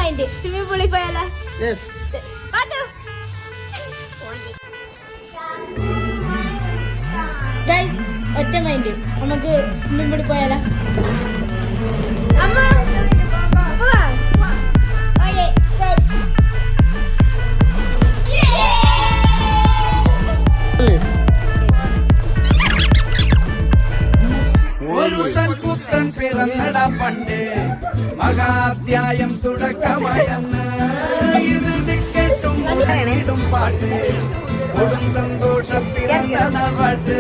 Mind swimming പൂളിൽ പോയാലോ? ഒറ്റ മൈൻഡ് നമുക്ക് സ്വിമ്മിംഗ് പൂളിൽ പോയാലോ? ഒരു സൽപുത്രൻ പിറന്നടാ പണ്ട്, മഹാധ്യായം തുടക്കമായെന്ന്. ഇത് ദിക്കെട്ടും പാട്ട് കൊടും സന്തോഷം പിറന്ന പാട്ട്.